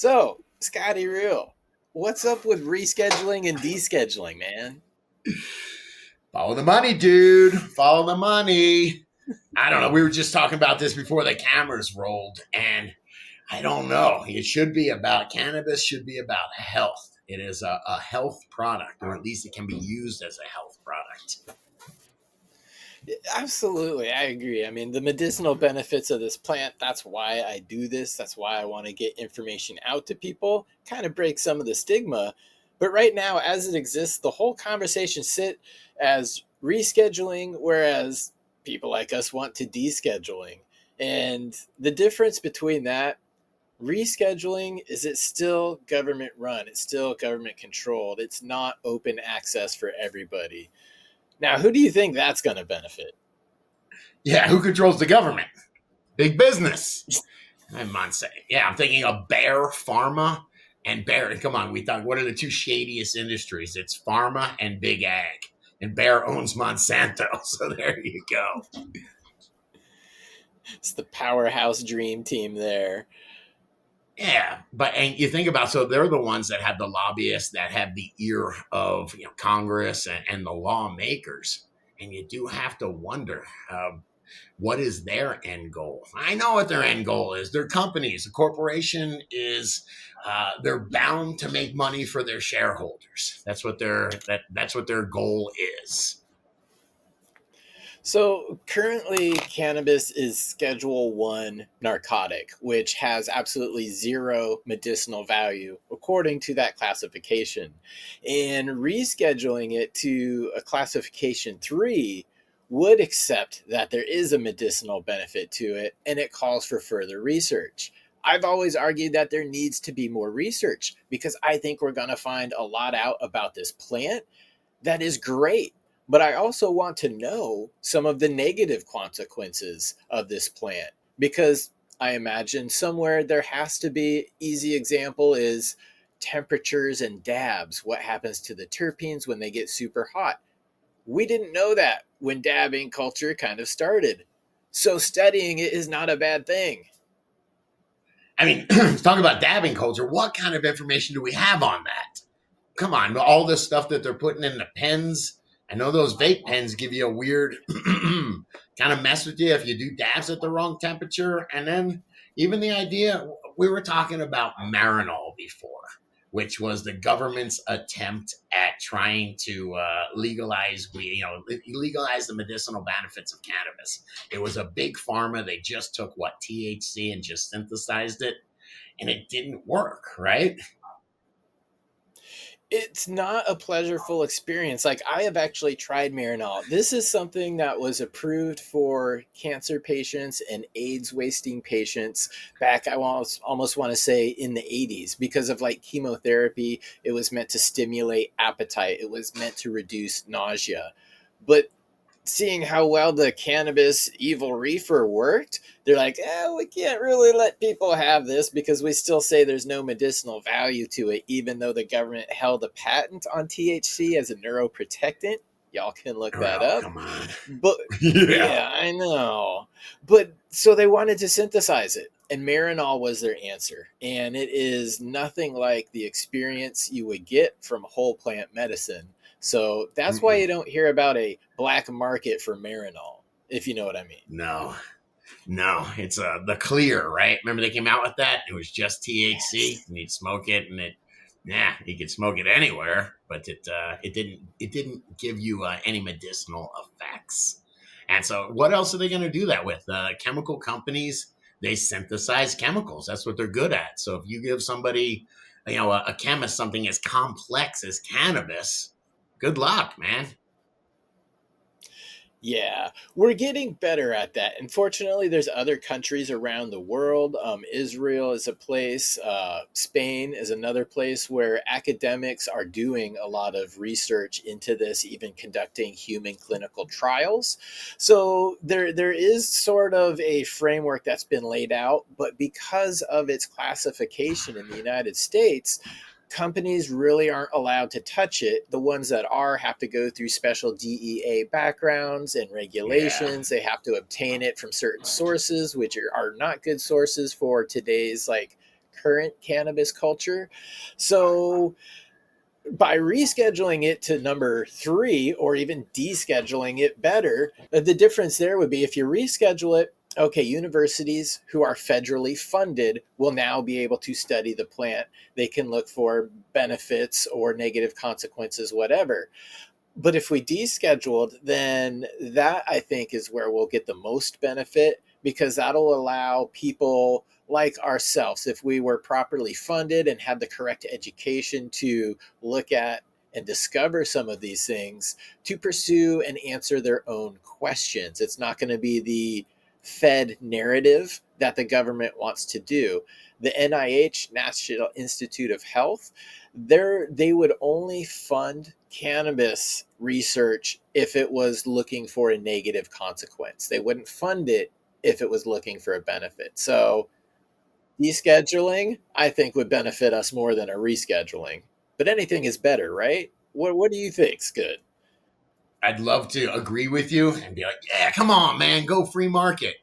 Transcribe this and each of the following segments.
So, Scotty Real, what's up with rescheduling and descheduling, man? Follow the money, dude. Follow the money. I don't know. We were just talking about this before the cameras rolled, and I don't know. It should be about cannabis, should be about health. It is a health product, or at least it can be used as a health product. Absolutely, I agree. I mean, the medicinal benefits of this plant, that's why I do this. That's why I want to get information out to people, kind of break some of the stigma. But right now, as it exists, the whole conversation sit as rescheduling, whereas people like us want to descheduling. And the difference between that rescheduling is it's still government run, it's still government controlled, it's not open access for everybody. Now, who do you think that's going to benefit? Yeah, who controls the government? Big business. I'm not saying. Yeah, I'm thinking of Bayer Pharma and Bayer. Come on, we thought, what are the two shadiest industries? It's pharma and big ag. And Bayer owns Monsanto. So there you go. It's the powerhouse dream team there. Yeah, but and you think about, so they're the ones that have the lobbyists that have the ear of Congress and the lawmakers, and you do have to wonder what is their end goal. I know what their end goal is. Their companies, the corporation is they're bound to make money for their shareholders. That's what their goal is. So currently, cannabis is Schedule 1 narcotic, which has absolutely zero medicinal value according to that classification. And rescheduling it to a classification 3 would accept that there is a medicinal benefit to it, and it calls for further research. I've always argued that there needs to be more research because I think we're going to find a lot out about this plant that is great. But I also want to know some of the negative consequences of this plant because I imagine somewhere there has to be. Easy example is temperatures and dabs. What happens to the terpenes when they get super hot? We didn't know that when dabbing culture kind of started. So studying it is not a bad thing. I mean, talk about dabbing culture. What kind of information do we have on that? Come on, all this stuff that they're putting in the pens. I know those vape pens give you a weird kind of mess with you if you do dabs at the wrong temperature. And then even the idea, we were talking about Marinol before, which was the government's attempt at trying to legalize the medicinal benefits of cannabis. It was a big pharma. They just took THC and just synthesized it, and it didn't work, right? It's not a pleasurable experience. Like, I have actually tried Marinol. This is something that was approved for cancer patients and AIDS wasting patients back, I almost want to say, in the 80s because of like chemotherapy. It was meant to stimulate appetite, it was meant to reduce nausea. But seeing how well the cannabis evil reefer worked, they're like, we can't really let people have this because we still say there's no medicinal value to it, even though the government held a patent on THC as a neuroprotectant. Y'all can look that Oh, up. come on. But Yeah. yeah, I know. But so they wanted to synthesize it, and Marinol was their answer. And it is nothing like the experience you would get from whole plant medicine. So that's why Mm-mm. you don't hear about a black market for Marinol, if you know what I mean. No, no, it's the clear, right? Remember they came out with that? It was just THC, Yes. and you'd smoke it, and you could smoke it anywhere, but it didn't give you any medicinal effects. And so, what else are they going to do that with? Chemical companies, they synthesize chemicals. That's what they're good at. So if you give somebody, a chemist something as complex as cannabis, good luck, man. Yeah, we're getting better at that. Unfortunately, there's other countries around the world. Israel is a place. Spain is another place where academics are doing a lot of research into this, even conducting human clinical trials. So there is sort of a framework that's been laid out, but because of its classification in the United States, companies really aren't allowed to touch it. The ones that are have to go through special DEA backgrounds and Yeah. regulations. They have to obtain it from certain sources, which are not good sources for today's like current cannabis culture. So by rescheduling it to number 3 or even descheduling it better, the difference there would be if you reschedule it, okay, universities who are federally funded will now be able to study the plant. They can look for benefits or negative consequences, whatever. But if we descheduled, then that I think is where we'll get the most benefit, because that'll allow people like ourselves, if we were properly funded and had the correct education to look at and discover some of these things, to pursue and answer their own questions. It's not going to be the fed narrative that the government wants to do. The NIH, National Institute of Health, they would only fund cannabis research if it was looking for a negative consequence. They wouldn't fund it if it was looking for a benefit. So descheduling, I think, would benefit us more than a rescheduling. But anything is better, right? What do you think's good? I'd love to agree with you and be like, yeah, come on, man, go free market.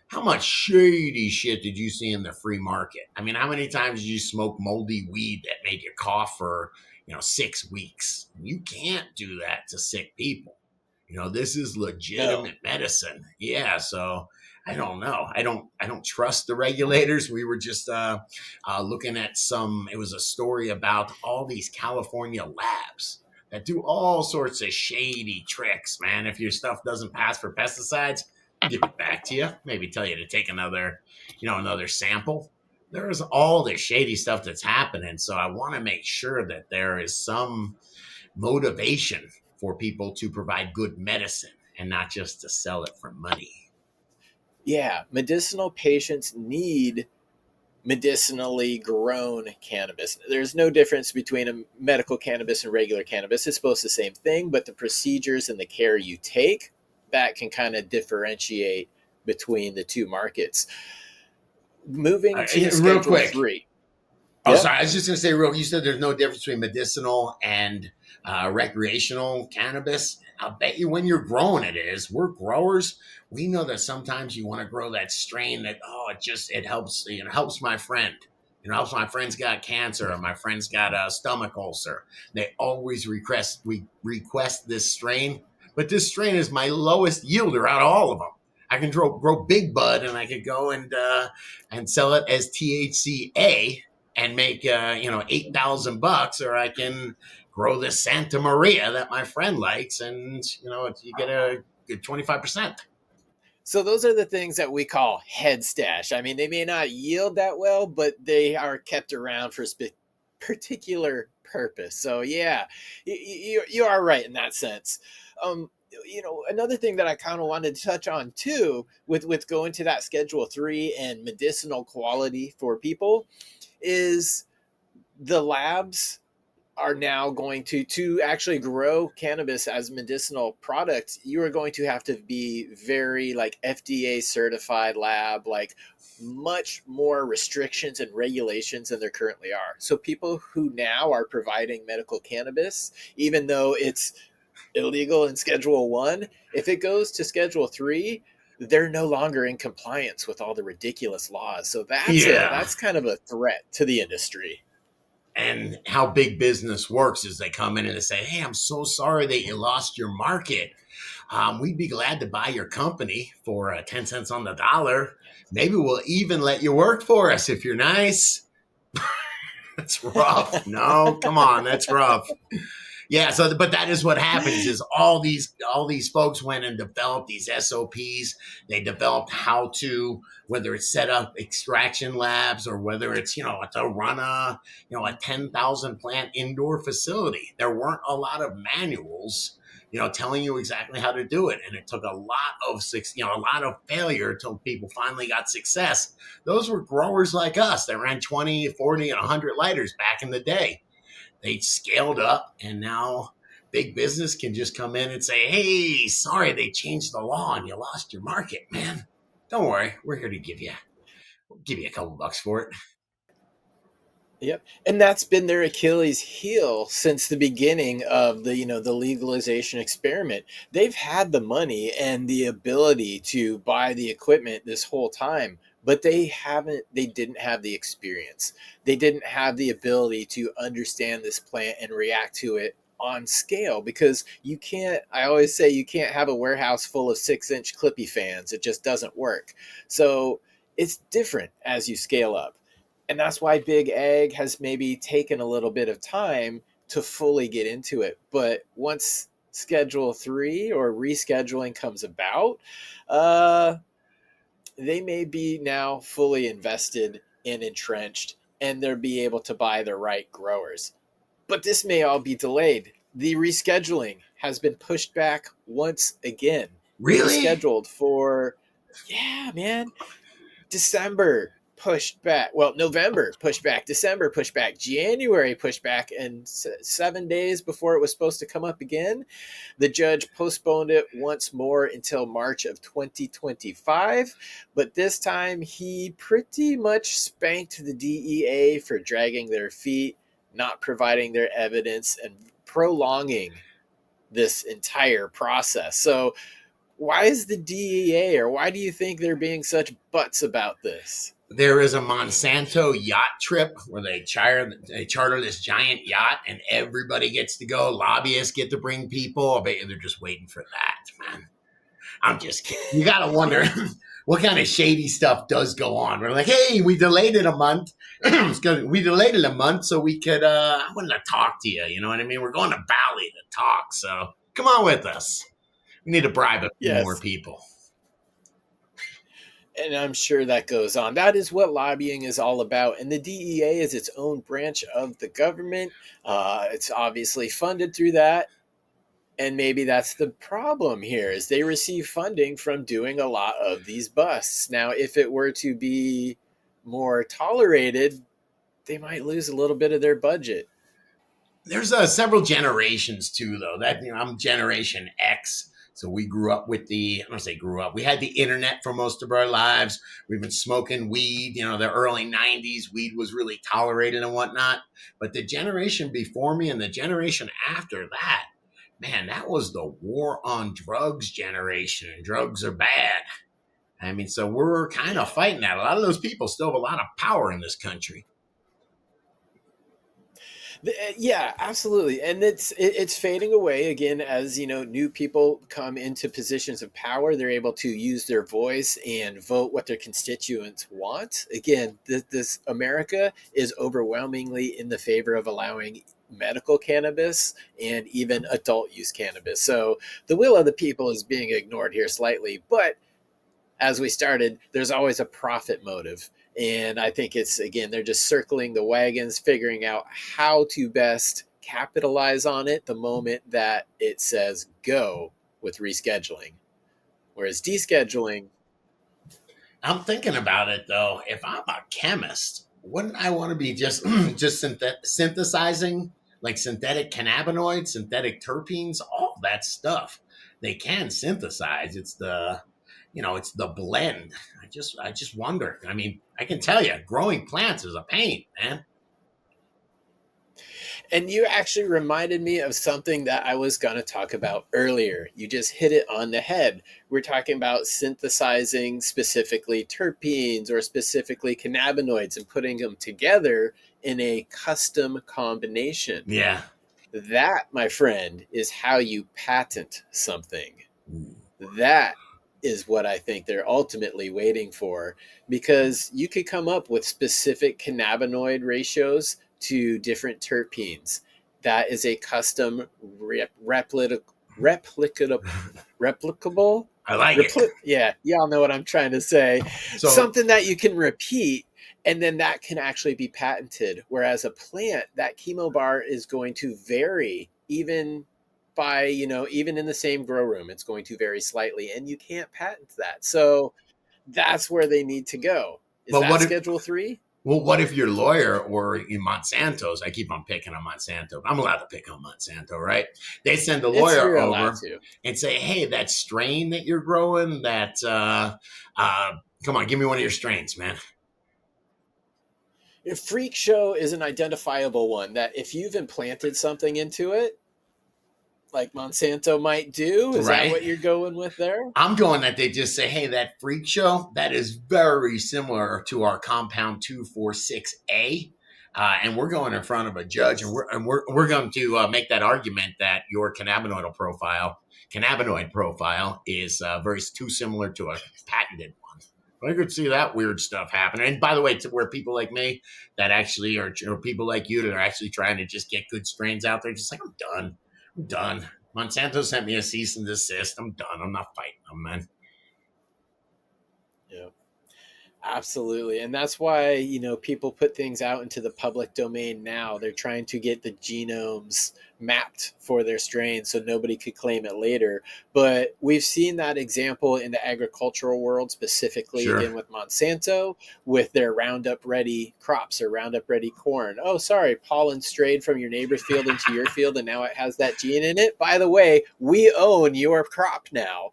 How much shady shit did you see in the free market? I mean, how many times did you smoke moldy weed that made you cough for, 6 weeks? You can't do that to sick people. This is No. legitimate medicine. Yeah, so I don't know. I don't trust the regulators. We were just looking at some. It was a story about all these California labs that do all sorts of shady tricks, man. If your stuff doesn't pass for pesticides, give it back to you. Maybe tell you to take another sample. There's all this shady stuff that's happening. So I want to make sure that there is some motivation for people to provide good medicine and not just to sell it for money. Yeah, medicinal patients need medicinally grown cannabis. There's no difference between a medical cannabis and regular cannabis. It's both the same thing, but the procedures and the care you take, that can kind of differentiate between the two markets. Moving to Real Schedule quick. 3. Oh, Yep. sorry. I was just going to say, real. You said there's no difference between medicinal and recreational cannabis. I'll bet you when you're growing it is. We're growers. We know that sometimes you want to grow that strain that it helps helps my friend. Helps my friend's got cancer or my friend's got a stomach ulcer. They always request this strain, but this strain is my lowest yielder out of all of them. I can grow big bud and I could go and sell it as THCA and make 8,000 bucks, or I can grow this Santa Maria that my friend likes, and you get a good 25%. So those are the things that we call head stash. I mean, they may not yield that well, but they are kept around for particular purpose. So yeah, you are right in that sense. Another thing that I kind of wanted to touch on too, with going to that Schedule 3 and medicinal quality for people, is the labs are now going to actually grow cannabis as medicinal products. You are going to have to be very like FDA certified lab, like much more restrictions and regulations than there currently are. So people who now are providing medical cannabis, even though it's illegal in Schedule 1, if it goes to Schedule 3, they're no longer in compliance with all the ridiculous laws. So Yeah. that's kind of a threat to the industry. And how big business works is they come in and they say, hey, I'm so sorry that you lost your market. We'd be glad to buy your company for 10 cents on the dollar. Maybe we'll even let you work for us if you're nice. That's rough. No, come on, that's rough. Yeah, so but that is what happens is all these folks went and developed these SOPs. They developed how to, whether it's set up extraction labs or whether it's to run a 10,000 plant indoor facility. There weren't a lot of manuals telling you exactly how to do it, and it took a lot of failure until people finally got success. Those were growers like us that ran 20, 40, and 100 lighters back in the day. They scaled up, and now big business can just come in and say, hey, sorry, they changed the law and you lost your market, man. Don't worry, we're here to give you a couple bucks for it. Yep. And that's been their Achilles heel since the beginning of the legalization experiment. They've had the money and the ability to buy the equipment this whole time, but they didn't have the experience. They didn't have the ability to understand this plant and react to it on scale, because you can't, I always say, you can't have a warehouse full of 6-inch clippy fans. It just doesn't work. So it's different as you scale up. And that's why Big Ag has maybe taken a little bit of time to fully get into it. But once Schedule 3 or rescheduling comes about, uh, they may be now fully invested and entrenched, and they'll be able to buy the right growers. But this may all be delayed. The rescheduling has been pushed back once again, Really? rescheduled for, yeah, man, December pushed back. Well, November pushed back, December pushed back, January pushed back, and 7 days before it was supposed to come up again, the judge postponed it once more until March of 2025. But this time he pretty much spanked the DEA for dragging their feet, not providing their evidence, and prolonging this entire process. So why is the DEA, or why do you think they're being such butts about this? There is a Monsanto yacht trip where they charter this giant yacht and everybody gets to go. Lobbyists get to bring people. I bet you they're just waiting for that, man. I'm just kidding. You got to wonder what kind of shady stuff does go on. We're like, hey, we delayed it a month. We delayed it a month so we could, I wanted to talk to you. You know what I mean? We're going to Bali to talk. So come on with us. We need to bribe a few more Yes, people. and I'm sure that goes on. That is what lobbying is all about. And the DEA is its own branch of the government. It's obviously funded through that. And maybe that's the problem here, is they receive funding from doing a lot of these busts. Now, if it were to be more tolerated, they might lose a little bit of their budget. There's several generations too, though. That I'm Generation X, so we grew up with the. I don't say grew up. We had the internet for most of our lives. We've been smoking weed. The early '90s, weed was really tolerated and whatnot. But the generation before me and the generation after that, man, that was the war on drugs generation. And drugs are bad. I mean, so we're kind of Yeah. fighting that. A lot of those people still have a lot of power in this country. Yeah, absolutely, and it's fading away again as new people come into positions of power. They're able to use their voice and vote what their constituents want. Again, this America is overwhelmingly in the favor of allowing medical cannabis and even adult use cannabis. So the will of the people is being ignored here slightly, but as we started, there's always a profit motive. And I think it's, again, they're just circling the wagons, figuring out how to best capitalize on it the moment that it says go with rescheduling. Whereas descheduling, I'm thinking about it though. If I'm a chemist, wouldn't I want to be just just synthesizing like synthetic cannabinoids, synthetic terpenes, all that stuff? They can synthesize. It's the blend. I just wonder. I mean, I can tell you, growing plants is a pain, man. and you actually reminded me of something that I was going to talk about earlier. You just hit it on the head. We're talking about synthesizing specifically terpenes or specifically cannabinoids and putting them together in a custom combination. Yeah. That, my friend, is how you patent something. That is what I think they're ultimately waiting for, because you could come up with specific cannabinoid ratios to different terpenes. That is a custom replicable replicable I like it. yeah, y'all know what I'm trying to say. So Something that you can repeat, and then that can actually be patented. Whereas a plant, that chemo bar is going to vary, even by, even in the same grow room, it's going to vary slightly, and you can't patent that. So that's where they need to go. Is but that what if Schedule 3? Well, what if your lawyer or Monsanto's? I keep on picking on Monsanto. I'm allowed to pick on Monsanto, right? They send a It's lawyer You're allowed over to. and say, "Hey, that strain that you're growing, come on, give me one of your strains, man." A freak show is an identifiable one that if you've implanted something into it, Like Monsanto might do? Is that right? what you're going with there? I'm going that they just say, hey, that freak show, that is very similar to our compound 246A. And we're going in front of a judge, and we're going to make that argument that your cannabinoid profile is very too similar to a patented one. I could see that weird stuff happening. And by the way, to where people like me that actually are, or people like you that are actually trying to just get good strains out there, just like, I'm done. I'm done. Monsanto sent me a cease and desist. I'm done. I'm not fighting them, man. Yeah. Absolutely. And that's why, people put things out into the public domain now. They're trying to get the genomes mapped for their strains so nobody could claim it later. But we've seen that example in the agricultural world, specifically Sure. again with Monsanto, with their Roundup Ready crops or Roundup Ready corn. Oh, sorry, pollen strayed from your neighbor's field into your field, and now it has that gene in it. By the way, we own your crop now.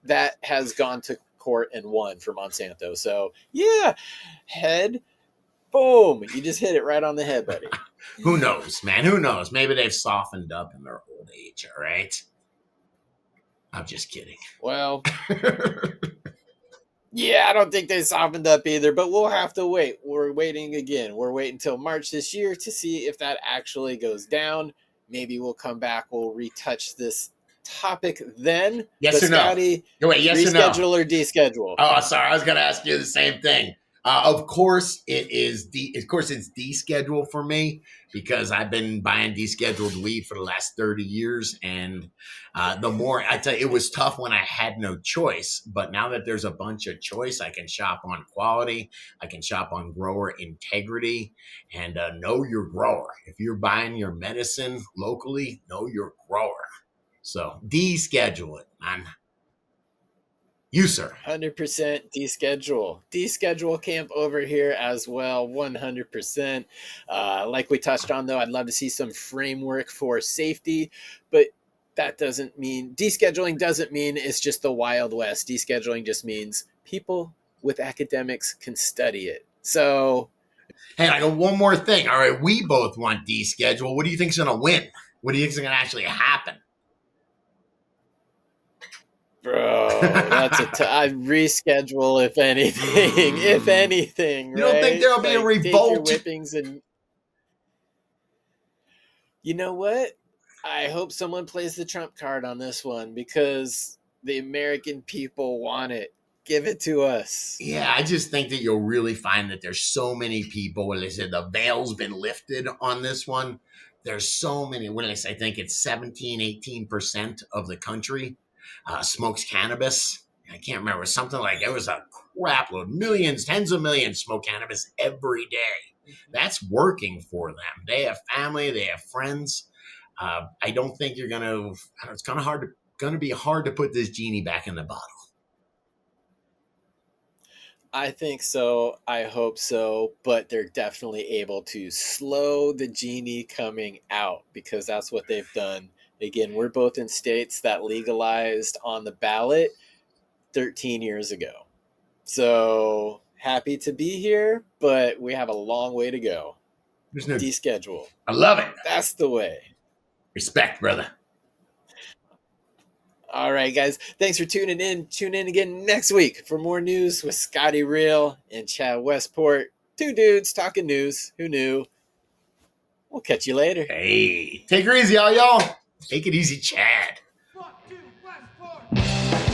That has gone to court and won for Monsanto. So yeah, head, boom, you just hit it right on the head, buddy. Who knows, man? Who knows? Maybe they've softened up in their old age. All right. I'm just kidding. Well, yeah, I don't think they softened up either, but we'll have to wait. We're waiting again. We're waiting until March this year to see if that actually goes down. Maybe we'll come back. We'll retouch this topic then. Yes but or no? Scotty, Wait, yes or no? reschedule or deschedule? Oh, sorry. I was going to ask you the same thing. Of course, it's deschedule for me because I've been buying descheduled weed for the last 30 years. And the more I tell you, it was tough when I had no choice. But now that there's a bunch of choice, I can shop on quality. I can shop on grower integrity and know your grower. If you're buying your medicine locally, know your grower. So deschedule it, man. You, sir. 100% deschedule. Deschedule camp over here as well, 100%. Like we touched on, though, I'd love to see some framework for safety, but that doesn't mean descheduling doesn't mean it's just the Wild West. Descheduling just means people with academics can study it. So, hey, I got one more thing. All right, we both want deschedule. What do you think's going to win? What do you think's going to actually happen? bro, that's I reschedule if anything, if anything. You don't think there'll be a Take your revolt? whippings and you know what? I hope someone plays the trump card on this one because the American people want it. Give it to us. Yeah, I just think that you'll really find that there's so many people. When they said the veil's been lifted on this one, there's so many. What did I say? I think it's 17, 18% of the country smokes cannabis. I can't remember. Something like it was a crap load. Millions, tens of millions smoke cannabis every day. That's working for them. They have family. They have friends. I don't think you're going to, it's going to be hard to put this genie back in the bottle. I think so. I hope so. But they're definitely able to slow the genie coming out because that's what they've done. Again, we're both in states that legalized on the ballot 13 years ago. So happy to be here, but we have a long way to go. There's no Deschedule. I love it. That's the way. Respect, brother. All right, guys. Thanks for tuning in. Tune in again next week for more news with Scotty Real and Chad Westport. Two dudes talking news. Who knew? We'll catch you later. Hey, take her easy, all y'all. Take it easy, Chad. Fuck you, Westport.